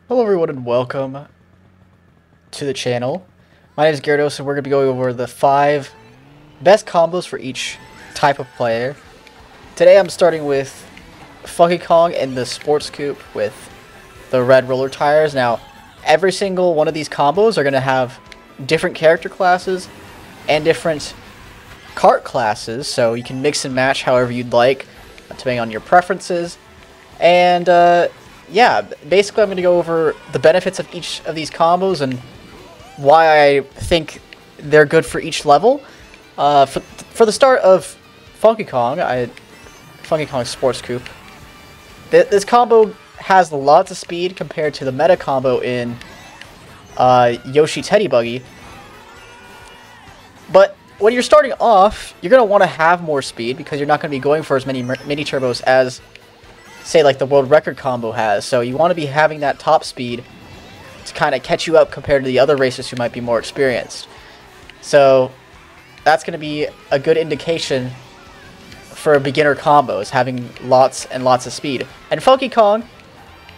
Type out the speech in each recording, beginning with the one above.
Hello everyone and welcome to the channel. My name is Gyarados and we're going to be going over the 5 best combos for each type of player. Today I'm starting with Funky Kong and the Sports Coupe with the red roller tires. Now, every single one of these combos are going to have different character classes and different kart classes, so you can mix and match however you'd like, depending on your preferences. And yeah, basically I'm going to go over the benefits of each of these combos and why I think they're good for each level. For the start of Funky Kong, Funky Kong Sports Coupe, this combo has lots of speed compared to the meta combo in Yoshi Teddy Buggy. But when you're starting off, you're going to want to have more speed because you're not going to be going for as many mini turbos as, say, like the world record combo has. So you want to be having that top speed to kind of catch you up compared to the other racers who might be more experienced. So that's going to be a good indication for a beginner combo, is having lots and lots of speed. And Funky Kong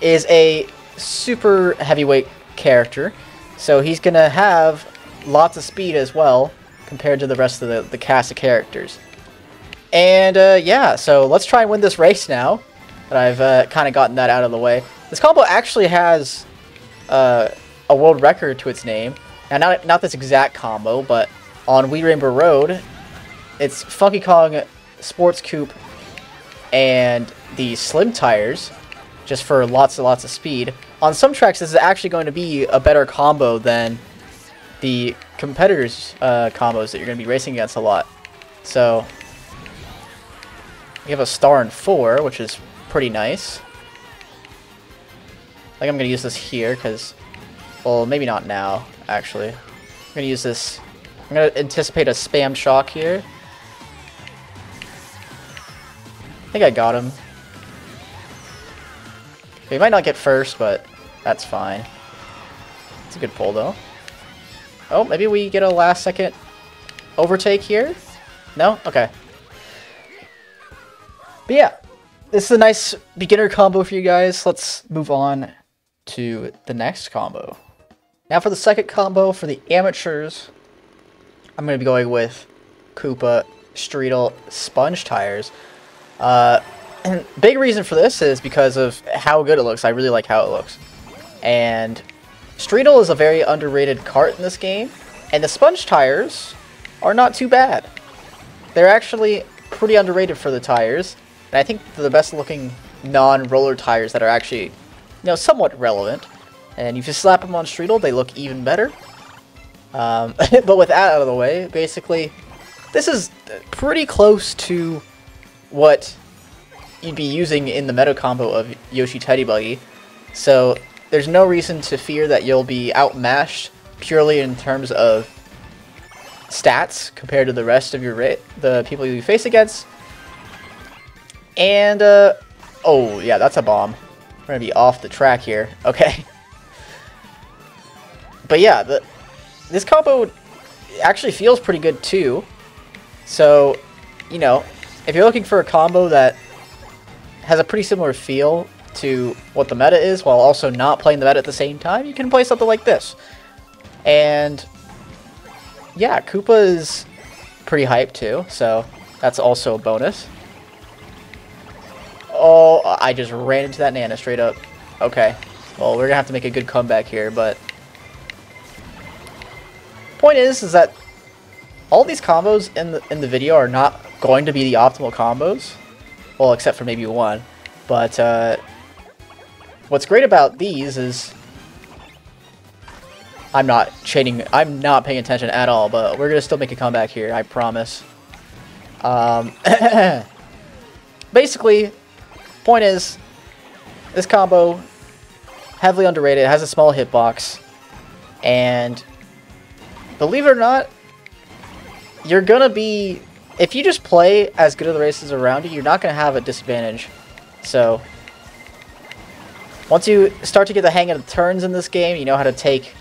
is a super heavyweight character, so he's going to have lots of speed as well compared to the rest of the cast of characters. And yeah, so let's try and win this race now that I've kind of gotten that out of the way. This combo actually has a world record to its name. Now, not this exact combo, but on Wii Rainbow Road, it's Funky Kong Sports Coupe and the Slim Tires, just for lots and lots of speed. On some tracks, this is actually going to be a better combo than the competitors' combos that you're going to be racing against a lot. So we have a star and 4, which is pretty nice. I think I'm going to use this here because, well, maybe not now, actually. I'm going to use this. I'm going to anticipate a spam shock here. I think I got him. Okay, he might not get first, but that's fine. It's a good pull, though. Oh, maybe we get a last second overtake here? No? Okay. But yeah, this is a nice beginner combo for you guys. Let's move on to the next combo. Now for the second combo, for the amateurs, I'm going to be going with Koopa Streetle Sponge Tires. And big reason for this is because of how good it looks. I really like how it looks. And Streetle is a very underrated kart in this game, and the Sponge Tires are not too bad. They're actually pretty underrated for the tires, and I think they're the best looking non-roller tires that are actually, you know, somewhat relevant. And if you slap them on Streetle, they look even better. But with that out of the way, basically, this is pretty close to what you'd be using in the meta combo of Yoshi Teddy Buggy. So there's no reason to fear that you'll be outmatched purely in terms of stats compared to the rest of the people you face against. And oh yeah, that's a bomb. We're gonna be off the track here. Okay. But yeah, this combo actually feels pretty good too. So, you know, if you're looking for a combo that has a pretty similar feel to what the meta is, while also not playing the meta at the same time, you can play something like this. And yeah, Koopa is pretty hyped too, so that's also a bonus. Oh, I just ran into that Nana straight up. Okay, well, we're gonna have to make a good comeback here, but point is that all these combos in the video are not going to be the optimal combos. Well, except for maybe one. But what's great about these is I'm not paying attention at all, but we're gonna still make a comeback here, I promise. Basically, point is, this combo, heavily underrated, has a small hitbox, and believe it or not, you're gonna be, if you just play as good of the races around you, you're not gonna have a disadvantage. So once you start to get the hang of the turns in this game, you know how to take,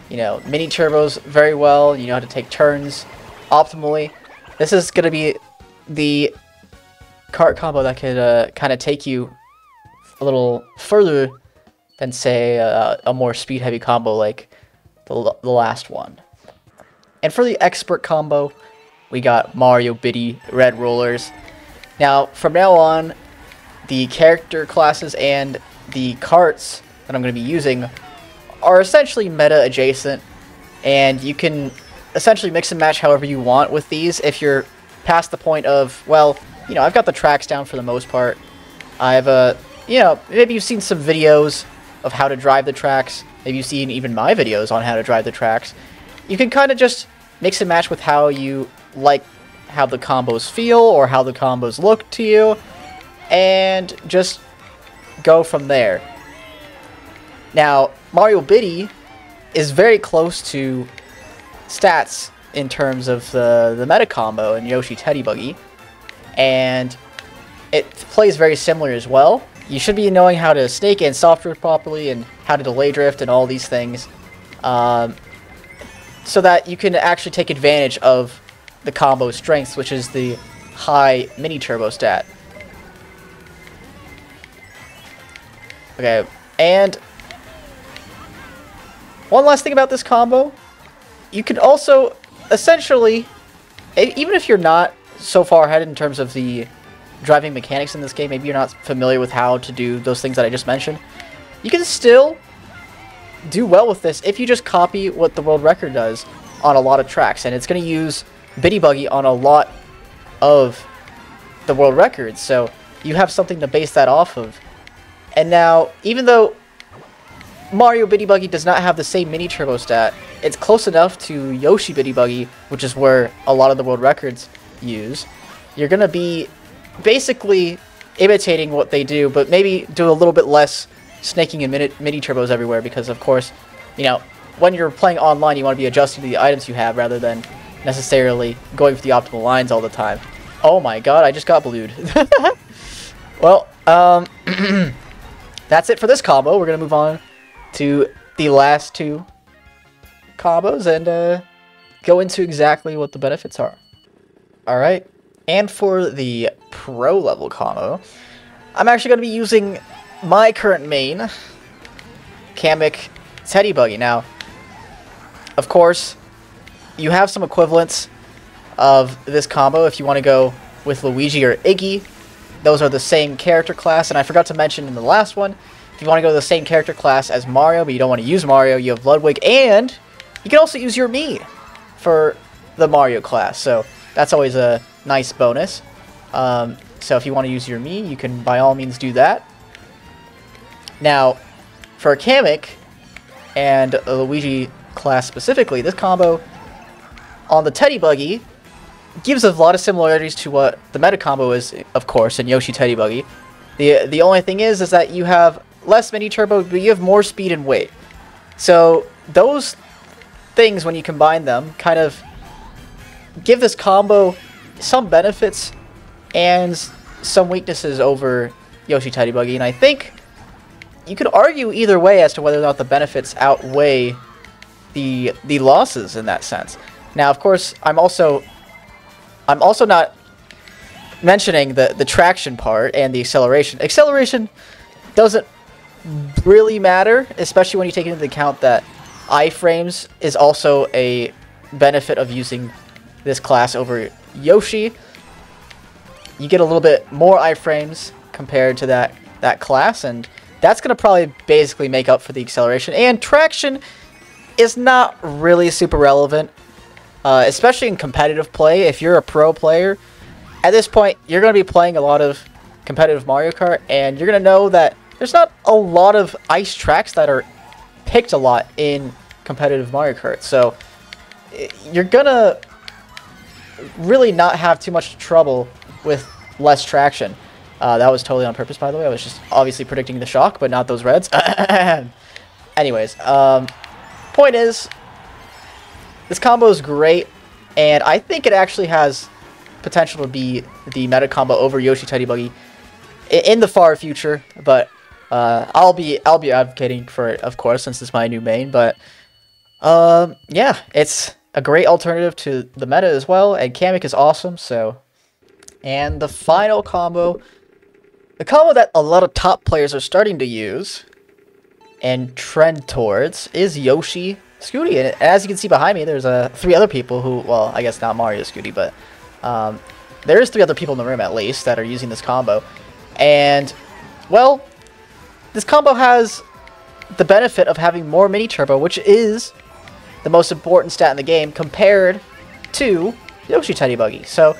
you know, mini turbos very well, you know how to take turns optimally. This is gonna be the kart combo that could kind of take you a little further than say a more speed-heavy combo like the last one. And for the expert combo, we got Mario, Biddy, Red Rollers. Now, from now on, the character classes and the carts that I'm going to be using are essentially meta adjacent, and you can essentially mix and match however you want with these if you're past the point of, well, you know, I've got the tracks down for the most part. I've, you know, maybe you've seen some videos of how to drive the tracks. Maybe you've seen even my videos on how to drive the tracks. You can kind of just mix and match with how you like how the combos feel or how the combos look to you, and just go from there. Now, Mario Biddy is very close to stats in terms of the meta combo in Yoshi Teddy Buggy, and it plays very similar as well. You should be knowing how to snake and soft drift properly and how to delay drift and all these things, so that you can actually take advantage of the combo strengths, which is the high mini turbo stat. Okay, and one last thing about this combo, you can also essentially, even if you're not so far ahead in terms of the driving mechanics in this game, maybe you're not familiar with how to do those things that I just mentioned, you can still do well with this if you just copy what the world record does on a lot of tracks, and it's going to use Biddy Buggy on a lot of the world records, so you have something to base that off of. And now, even though Mario Biddy Buggy does not have the same mini turbo stat, it's close enough to Yoshi Biddy Buggy, which is where a lot of the world records use. You're going to be basically imitating what they do, but maybe do a little bit less snaking and mini turbos everywhere, because of course, you know, when you're playing online, you want to be adjusting to the items you have rather than necessarily going for the optimal lines all the time. Oh my god, I just got blued. Well, that's it for this combo. We're going to move on to the last two combos and go into exactly what the benefits are. Alright, and for the pro level combo, I'm actually going to be using my current main, Kamek Teddy Buggy. Now, of course, you have some equivalents of this combo if you want to go with Luigi or Iggy. Those are the same character class, and I forgot to mention in the last one, if you want to go to the same character class as Mario, but you don't want to use Mario, you have Ludwig, and you can also use your Mii for the Mario class, so that's always a nice bonus. So if you want to use your Mii, you can by all means do that. Now, for Kamek and the Luigi class specifically, this combo on the Teddy Buggy gives a lot of similarities to what the meta combo is, of course, in Yoshi Teddy Buggy. The only thing is that you have less mini turbo, but you have more speed and weight. So those things, when you combine them, kind of give this combo some benefits and some weaknesses over Yoshi Teddy Buggy, and I think you could argue either way as to whether or not the benefits outweigh the losses in that sense. Now, of course, I'm also not mentioning the traction part and the acceleration. Acceleration doesn't really matter, especially when you take into account that iframes is also a benefit of using this class over Yoshi. You get a little bit more iframes compared to that class, and that's going to probably basically make up for the acceleration. And traction is not really super relevant, especially in competitive play. If you're a pro player, at this point, you're going to be playing a lot of competitive Mario Kart, and you're going to know that there's not a lot of ice tracks that are picked a lot in competitive Mario Kart. So you're going to really not have too much trouble with less traction. That was totally on purpose, by the way. I was just obviously predicting the shock, but not those reds. Anyways, point is, this combo is great, and I think it actually has potential to be the meta combo over Yoshi Teddy Buggy in the far future, but I'll be advocating for it, of course, since it's my new main. But yeah, it's a great alternative to the meta as well, and Kamek is awesome. So, and the final combo, the combo that a lot of top players are starting to use, and trend towards is Yoshi Scooty. And as you can see behind me, there's 3 other people who, well, I guess not Mario Scooty, but there's 3 other people in the room at least that are using this combo. And, well, this combo has the benefit of having more mini turbo, which is the most important stat in the game compared to Yoshi Teddy Buggy. So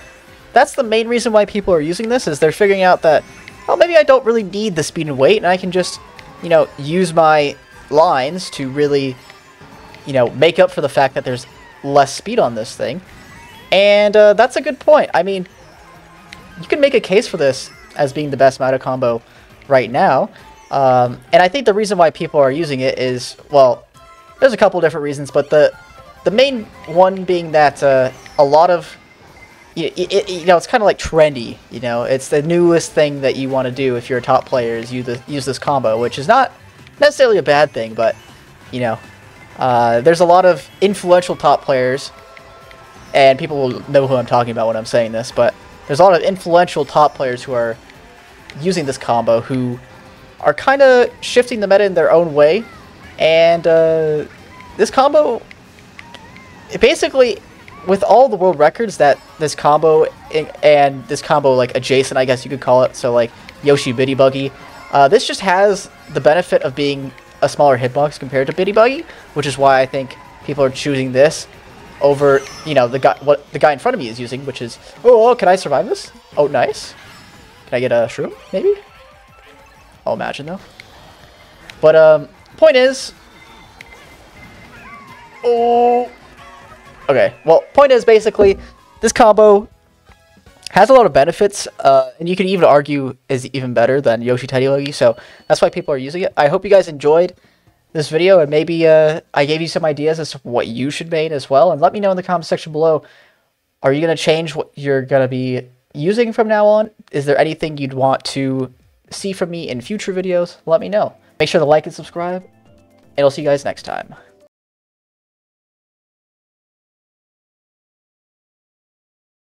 that's the main reason why people are using this, is they're figuring out that, well, maybe I don't really need the speed and weight, and I can just, you know, use my lines to really, you know, make up for the fact that there's less speed on this thing. And that's a good point. I mean, you can make a case for this as being the best Mario combo right now. And I think the reason why people are using it is, well, there's a couple different reasons, but the main one being that a lot of, you know, it's kind of like trendy, you know, it's the newest thing that you want to do if you're a top player, is use this combo, which is not necessarily a bad thing, but, you know, there's a lot of influential top players, and people will know who I'm talking about when I'm saying this, but there's a lot of influential top players who are using this combo, who are kind of shifting the meta in their own way. And this combo, it basically, with all the world records that this combo and this combo like adjacent, I guess you could call it, so like Yoshi Bitty Buggy, this just has the benefit of being a smaller hitbox compared to Bitty Buggy, which is why I think people are choosing this over, you know, what the guy in front of me is using, which is, oh, can I survive this? Oh, nice. Can I get a shroom, maybe? I'll imagine, though. But, point is... Oh... Okay, well, point is, basically, this combo has a lot of benefits, and you could even argue is even better than Yoshi Teddy Buggy, so that's why people are using it. I hope you guys enjoyed this video, and maybe I gave you some ideas as to what you should make as well, and let me know in the comment section below, are you going to change what you're going to be using from now on? Is there anything you'd want to see from me in future videos? Let me know. Make sure to like and subscribe, and I'll see you guys next time.